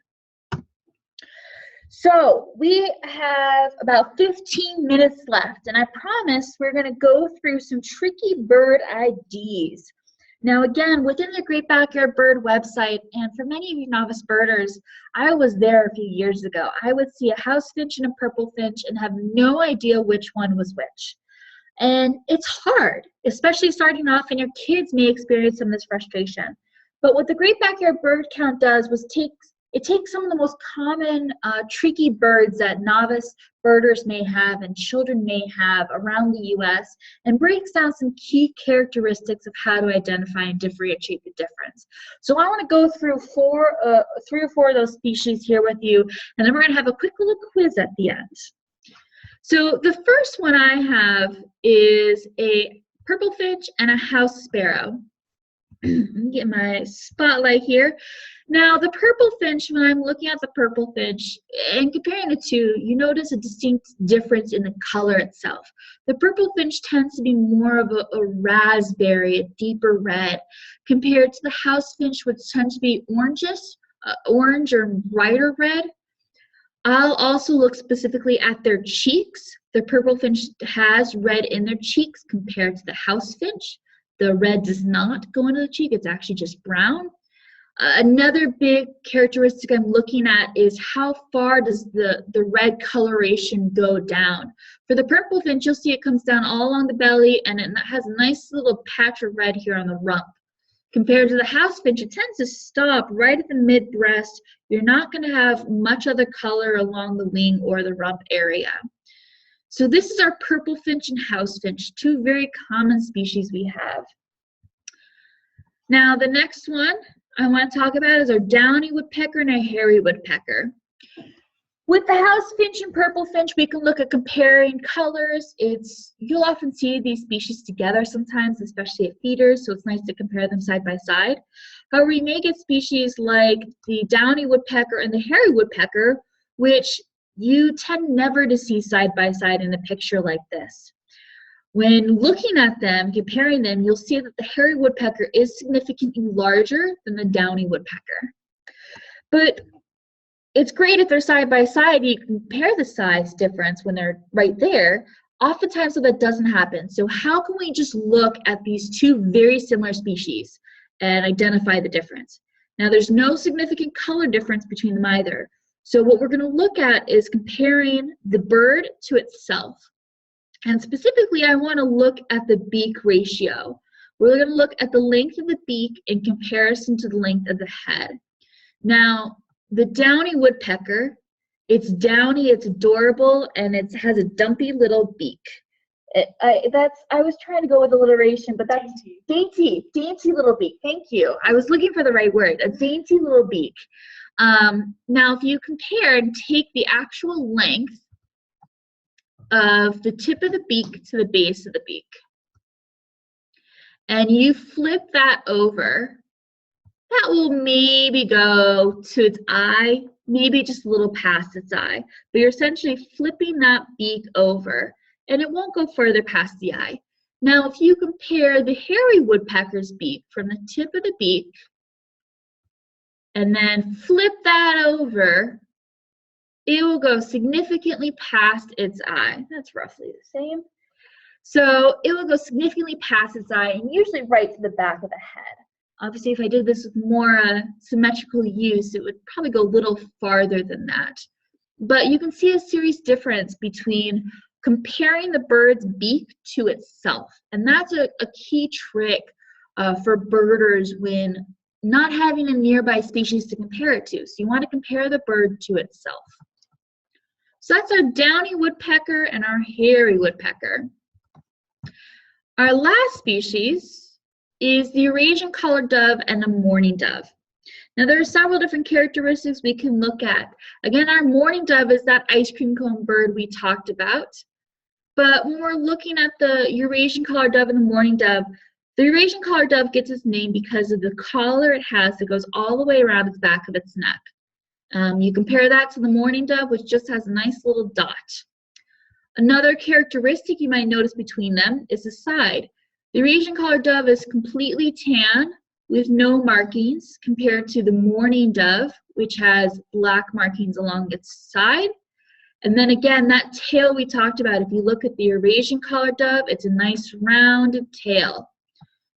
So we have about 15 minutes left, and I promise we're going to go through some tricky bird IDs. Now again, within the Great Backyard Bird website, and for many of you novice birders, I was there a few years ago. I would see a house finch and a purple finch and have no idea which one was which. And it's hard, especially starting off, and your kids may experience some of this frustration. But what the Great Backyard Bird Count does was it takes some of the most common tricky birds that novice birders may have and children may have around the U.S. and breaks down some key characteristics of how to identify and differentiate the difference. So I want to go through 3 or 4 of those species here with you, and then we're going to have a quick little quiz at the end. So the first one I have is a purple finch and a house sparrow. Let me get my spotlight here. Now, the purple finch, when I'm looking at the purple finch and comparing the two, you notice a distinct difference in the color itself. The purple finch tends to be more of a raspberry, a deeper red, compared to the house finch, which tends to be orange or brighter red. I'll also look specifically at their cheeks. The purple finch has red in their cheeks compared to the house finch. The red does not go into the cheek, it's actually just brown. Another big characteristic I'm looking at is how far does the red coloration go down. For the purple finch, you'll see it comes down all along the belly and it has a nice little patch of red here on the rump. Compared to the house finch, it tends to stop right at the mid-breast. You're not going to have much other color along the wing or the rump area. So this is our purple finch and house finch, two very common species we have. Now the next one I want to talk about is our downy woodpecker and our hairy woodpecker. With the house finch and purple finch, we can look at comparing colors. You'll often see these species together sometimes, especially at feeders, so it's nice to compare them side by side. However, you may get species like the downy woodpecker and the hairy woodpecker, which you tend never to see side by side in a picture like this. When looking at them, comparing them, you'll see that the hairy woodpecker is significantly larger than the downy woodpecker. But it's great if they're side by side, you can compare the size difference when they're right there. Oftentimes, that doesn't happen. So how can we just look at these two very similar species and identify the difference? Now, there's no significant color difference between them either. So what we're going to look at is comparing the bird to itself. And specifically, I want to look at the beak ratio. We're going to look at the length of the beak in comparison to the length of the head. Now, the downy woodpecker, it's downy, it's adorable, and it has a dumpy little beak. I was trying to go with alliteration, but that's dainty little beak. Thank you. I was looking for the right word, a dainty little beak. Now, if you compare and take the actual length of the tip of the beak to the base of the beak, and you flip that over, that will maybe go to its eye, maybe just a little past its eye. But you're essentially flipping that beak over, and it won't go further past the eye. Now, if you compare the hairy woodpecker's beak from the tip of the beak, and then flip that over, it will go significantly past its eye. That's roughly the same. So it will go significantly past its eye and usually right to the back of the head. Obviously, if I did this with more symmetrical use, it would probably go a little farther than that. But you can see a serious difference between comparing the bird's beak to itself. And that's a key trick for birders when not having a nearby species to compare it to. So you want to compare the bird to itself. So that's our downy woodpecker and our hairy woodpecker. Our last species is the Eurasian collared dove and the mourning dove. Now, there are several different characteristics we can look at. Again, our mourning dove is that ice cream cone bird we talked about. But when we're looking at the Eurasian collared dove and the mourning dove, the Eurasian collared dove gets its name because of the collar it has that goes all the way around the back of its neck. You compare that to the mourning dove, which just has a nice little dot. Another characteristic you might notice between them is the side. The Eurasian collared dove is completely tan with no markings compared to the mourning dove, which has black markings along its side. And then again, that tail we talked about, if you look at the Eurasian collared dove, it's a nice rounded tail.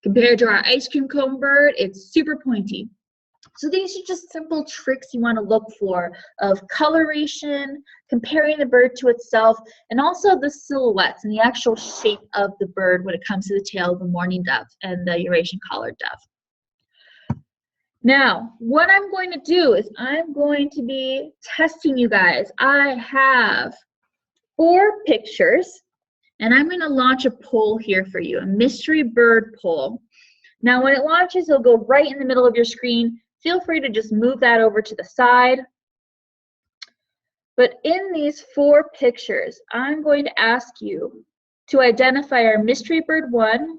Compared to our ice cream cone bird, it's super pointy. So these are just simple tricks you want to look for of coloration, comparing the bird to itself, and also the silhouettes and the actual shape of the bird when it comes to the tail of the mourning dove and the Eurasian collared dove. Now, what I'm going to do is I'm going to be testing you guys. I have 4 pictures, and I'm going to launch a poll here for you, a mystery bird poll. Now, when it launches, it'll go right in the middle of your screen. Feel free to just move that over to the side. But in these 4 pictures, I'm going to ask you to identify our mystery bird 1,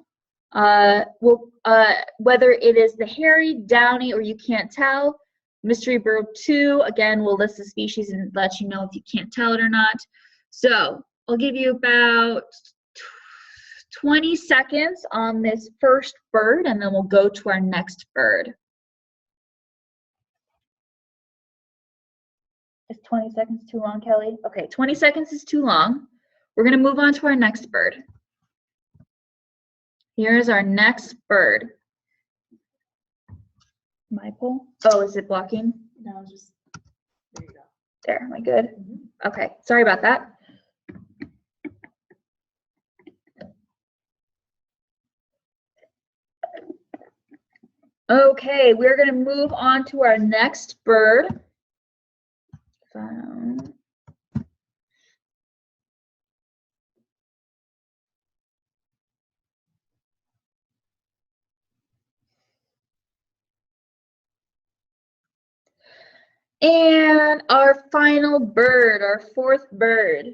whether it is the hairy, downy, or you can't tell. Mystery bird 2, again, we'll list the species and let you know if you can't tell it or not. So I'll give you about 20 seconds on this first bird, and then we'll go to our next bird. Is 20 seconds too long, Kelly? Okay, 20 seconds is too long. We're going to move on to our next bird. Here's our next bird. My poll? Oh, is it blocking? No, just, there you go. There, am I good? Mhm. Okay, sorry about that. Okay, we're going to move on to our next bird. And our final bird, our fourth bird.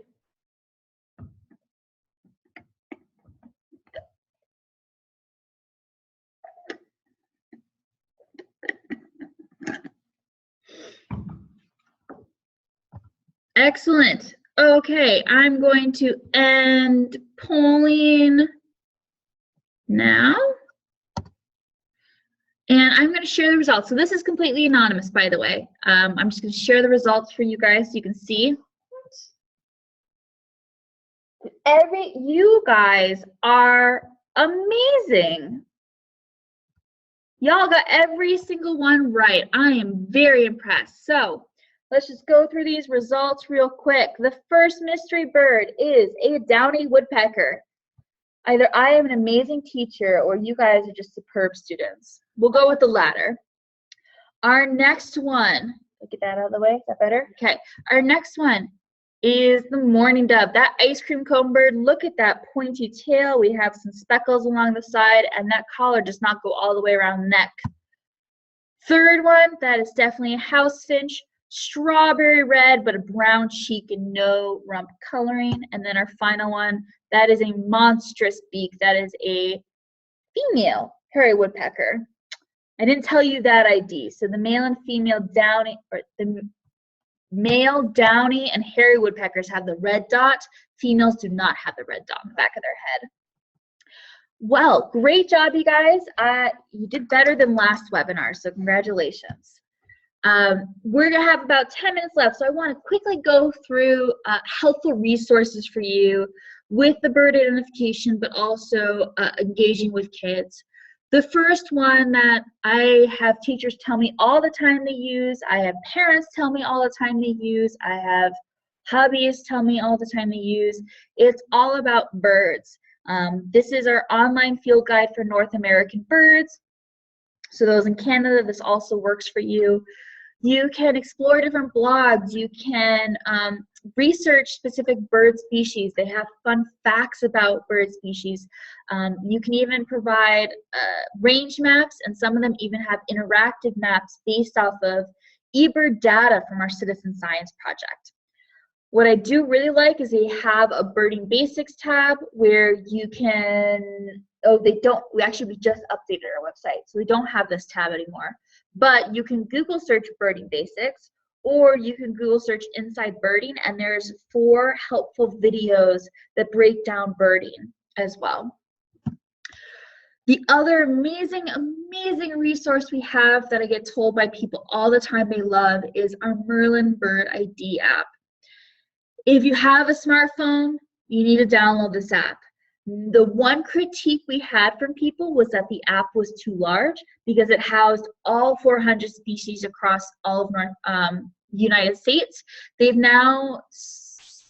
Excellent. Okay, I'm going to end polling now. And I'm going to share the results. So this is completely anonymous, by the way. I'm just going to share the results for you guys so you can see. You guys are amazing. Y'all got every single one right. I am very impressed. So let's just go through these results real quick. The first mystery bird is a downy woodpecker. Either I am an amazing teacher or you guys are just superb students. We'll go with the latter. Our next one, get that out of the way, is that better? Okay, our next one is the mourning dove, that ice cream cone bird. Look at that pointy tail. We have some speckles along the side, and that collar does not go all the way around the neck. Third one, that is definitely a house finch, strawberry red, but a brown cheek and no rump coloring. And then our final one, that is a monstrous beak. That is a female hairy woodpecker. I didn't tell you that ID. So the male and female downy, or the male downy and hairy woodpeckers have the red dot. Females do not have the red dot on the back of their head. Well, great job, you guys. You did better than last webinar, so congratulations. We're going to have about 10 minutes left, so I want to quickly go through helpful resources for you with the bird identification, but also engaging with kids. The first one that I have teachers tell me all the time they use, I have parents tell me all the time they use, I have hobbyists tell me all the time they use, it's all about birds. This is our online field guide for North American birds. So those in Canada, this also works for you. You can explore different blogs. You can research specific bird species. They have fun facts about bird species. You can even provide range maps, and some of them even have interactive maps based off of eBird data from our Citizen Science Project. What I do really like is they have a birding basics tab where you can, we just updated our website, so we don't have this tab anymore. But you can Google search birding basics, or you can Google search inside birding, and there's 4 helpful videos that break down birding as well. The other amazing, amazing resource we have that I get told by people all the time they love is our Merlin Bird ID app. If you have a smartphone, you need to download this app. The one critique we had from people was that the app was too large because it housed all 400 species across all of United States. They've now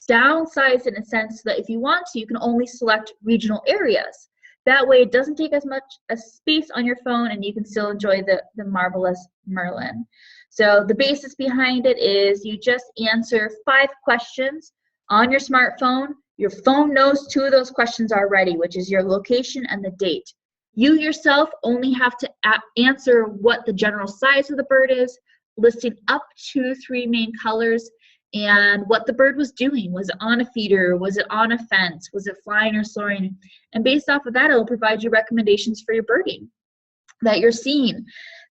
downsized in a sense that if you want to, you can only select regional areas. That way it doesn't take as much space on your phone and you can still enjoy the marvelous Merlin. So the basis behind it is you just answer 5 questions on your smartphone. Your phone knows 2 of those questions already, which is your location and the date. You yourself only have to answer what the general size of the bird is, listing up to 3 main colors, and what the bird was doing. Was it on a feeder? Was it on a fence? Was it flying or soaring? And based off of that, it will provide you recommendations for your birding that you're seeing.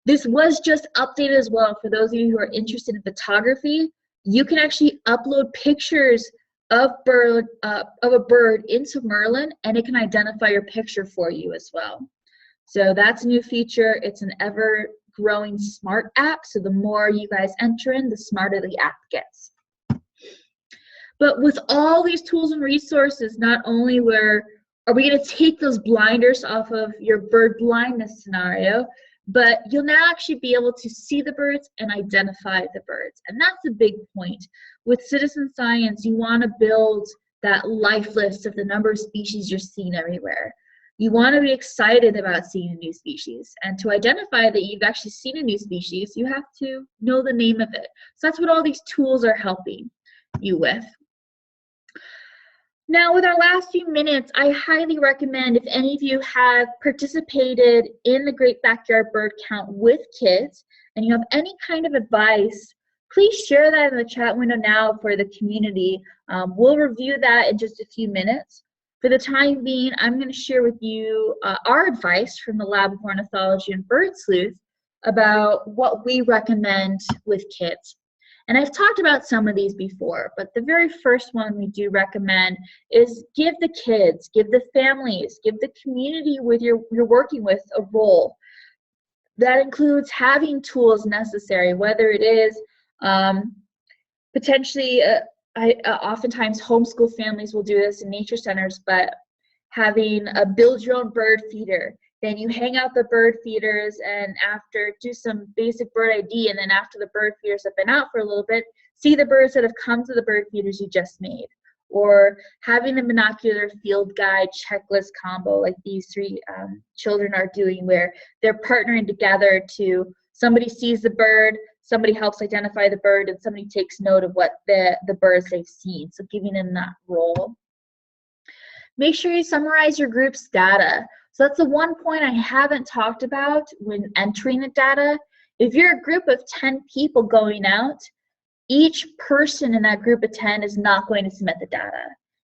This was just updated as well for those of you who are interested in photography. You can actually upload pictures of a bird into Merlin, and it can identify your picture for you as well. So that's a new feature. It's an ever-growing smart app, so the more you guys enter in, the smarter the app gets. But with all these tools and resources, not only are we going to take those blinders off of your bird blindness scenario, but you'll now actually be able to see the birds and identify the birds. And that's a big point. With citizen science, you want to build that life list of the number of species you're seeing everywhere. You want to be excited about seeing a new species. And to identify that you've actually seen a new species, you have to know the name of it. So that's what all these tools are helping you with. Now, with our last few minutes, I highly recommend, if any of you have participated in the Great Backyard Bird Count with kids and you have any kind of advice, please share that in the chat window now for the community. We'll review that in just a few minutes. For the time being, I'm going to share with you our advice from the Lab of Ornithology and Bird Sleuth about what we recommend with kids. And I've talked about some of these before, but the very first one we do recommend is give the kids, give the families, give the community you're working with a role. That includes having tools necessary, whether it is potentially, oftentimes homeschool families will do this in nature centers, but having a build your own bird feeder. Then you hang out the bird feeders and do some basic bird ID, and then after the bird feeders have been out for a little bit, see the birds that have come to the bird feeders you just made. Or having the binocular field guide checklist combo like these three children are doing, where they're partnering together to, somebody sees the bird, somebody helps identify the bird, and somebody takes note of what the birds they've seen. So giving them that role. Make sure you summarize your group's data. So that's the one point I haven't talked about when entering the data. If you're a group of 10 people going out, each person in that group of 10 is not going to submit the data.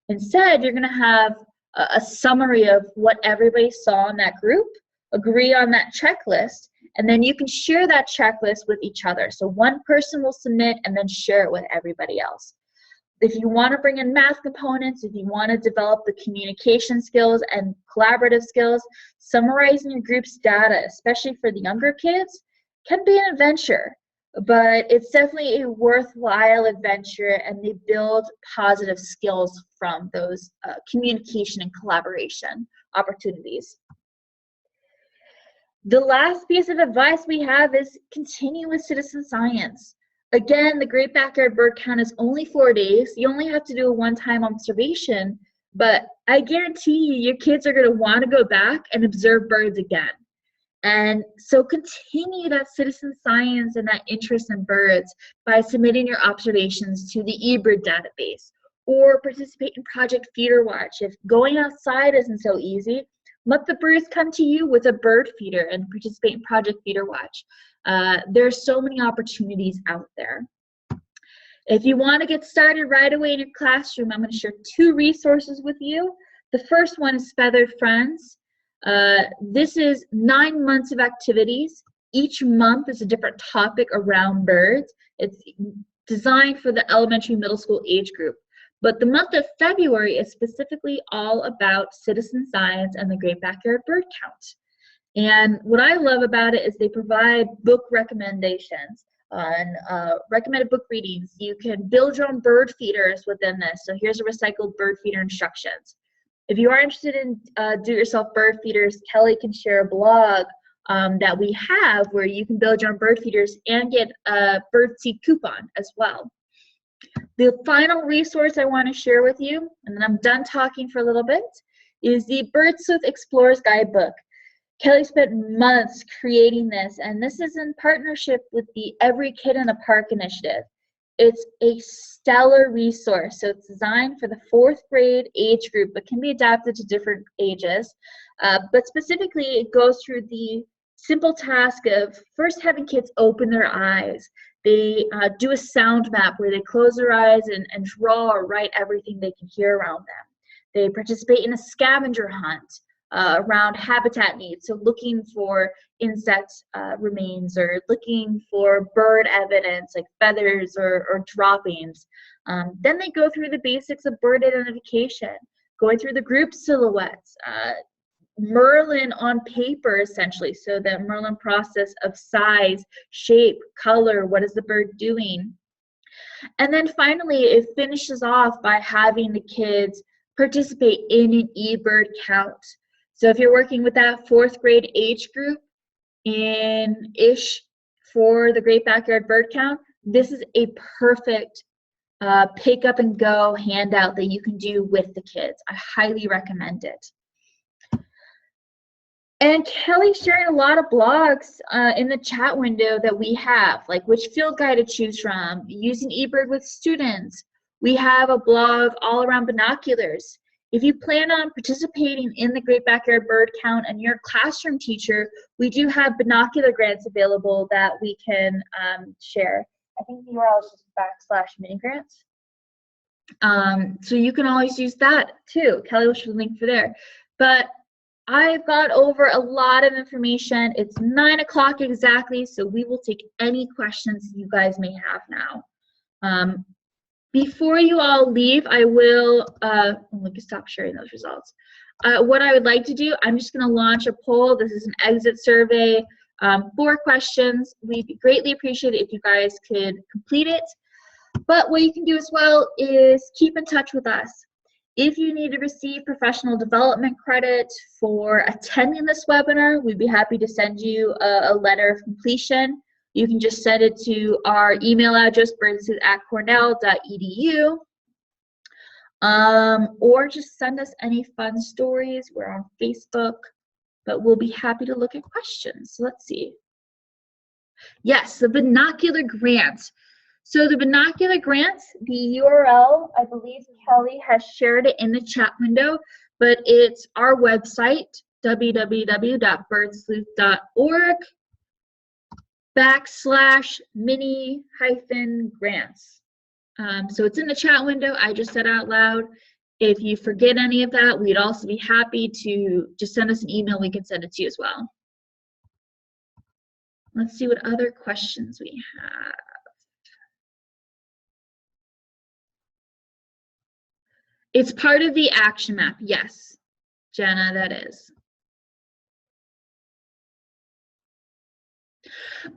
Instead, you're going to have a summary of what everybody saw in that group, agree on that checklist, and then you can share that checklist with each other. So one person will submit and then share it with everybody else. If you want to bring in math components, if you want to develop the communication skills and collaborative skills, summarizing your group's data, especially for the younger kids, can be an adventure. But it's definitely a worthwhile adventure, and they build positive skills from those communication and collaboration opportunities. The last piece of advice we have is continue with citizen science. Again, the Great Backyard Bird Count is only 4 days. You only have to do a one-time observation, but I guarantee you your kids are going to want to go back and observe birds again. And so continue that citizen science and that interest in birds by submitting your observations to the eBird database, or participate in Project Feeder Watch. If going outside isn't so easy, let the birds come to you with a bird feeder and participate in Project Feeder Watch. There's so many opportunities out there. If you want to get started right away in your classroom, I'm going to share 2 resources with you. The first one is Feathered Friends. This is 9 months of activities. Each month is a different topic around birds. It's designed for the elementary, middle school age group. But the month of February is specifically all about citizen science and the Great Backyard Bird Count. And what I love about it is they provide book recommendations on recommended book readings. You can build your own bird feeders within this. So here's a recycled bird feeder instructions. If you are interested in do-it-yourself bird feeders, Kelly can share a blog that we have where you can build your own bird feeders and get a birdseed coupon as well. The final resource I want to share with you, and then I'm done talking for a little bit, is the Bird Sleuth Explorer's Guidebook. Kelly spent months creating this, and this is in partnership with the Every Kid in a Park initiative. It's a stellar resource. So it's designed for the 4th grade age group, but can be adapted to different ages. But specifically, it goes through the simple task of first having kids open their eyes. They do a sound map where they close their eyes and draw or write everything they can hear around them. They participate in a scavenger hunt around habitat needs, so looking for insect remains or looking for bird evidence like feathers or droppings. Then they go through the basics of bird identification, going through the group silhouettes, Merlin on paper essentially, so the Merlin process of size, shape, color, what is the bird doing. And then finally it finishes off by having the kids participate in an eBird count. So if you're working with that 4th grade age group, in-ish for the Great Backyard Bird Count, this is a perfect pick up and go handout that you can do with the kids. I highly recommend it. And Kelly's sharing a lot of blogs in the chat window that we have, like which field guide to choose from, using eBird with students. We have a blog all around binoculars. If you plan on participating in the Great Backyard Bird Count and you're a classroom teacher, we do have binocular grants available that we can share. I think the URL is just /mini grants. So you can always use that too. Kelly will show the link for there. But I've got over a lot of information. It's 9 o'clock exactly, so we will take any questions you guys may have now. Before you all leave, I will, let me stop sharing those results. What I would like to do, I'm just gonna launch a poll. This is an exit survey, 4 questions. We'd greatly appreciate it if you guys could complete it. But what you can do as well is keep in touch with us. If you need to receive professional development credit for attending this webinar, we'd be happy to send you a letter of completion. You can just send it to our email address, birdseed@cornell.edu, or just send us any fun stories. We're on Facebook, but we'll be happy to look at questions. So let's see. Yes, the binocular grant. So the binocular grants, the URL, I believe Kelly has shared it in the chat window, but it's our website, www.birdsleuth.org/mini-grants. So it's in the chat window. I just said out loud. If you forget any of that, we'd also be happy to just send us an email. We can send it to you as well. Let's see what other questions we have. It's part of the action map. Yes, Jenna, that is.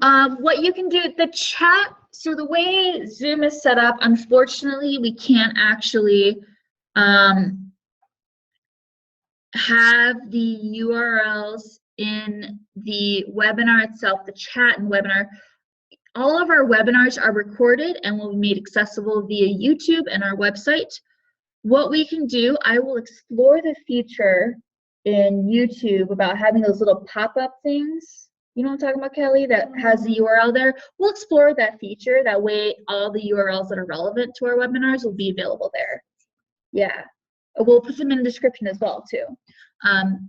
What you can do, the chat, so the way Zoom is set up, unfortunately, we can't actually have the URLs in the webinar itself, the chat and webinar. All of our webinars are recorded and will be made accessible via YouTube and our website. What we can do, I will explore the feature in YouTube about having those little pop-up things. You know what I'm talking about, Kelly? That has the URL there. We'll explore that feature. That way, all the URLs that are relevant to our webinars will be available there. Yeah. We'll put them in the description as well, too.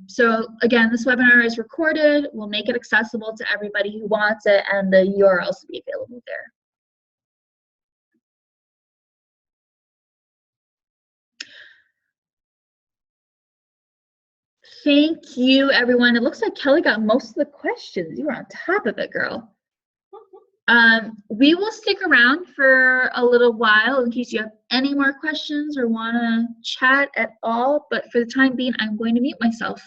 So again, this webinar is recorded. We'll make it accessible to everybody who wants it, and the URLs will be available there. Thank you, everyone. It looks like Kelly got most of the questions. You were on top of it, girl. We will stick around for a little while in case you have any more questions or want to chat at all. But for the time being, I'm going to mute myself.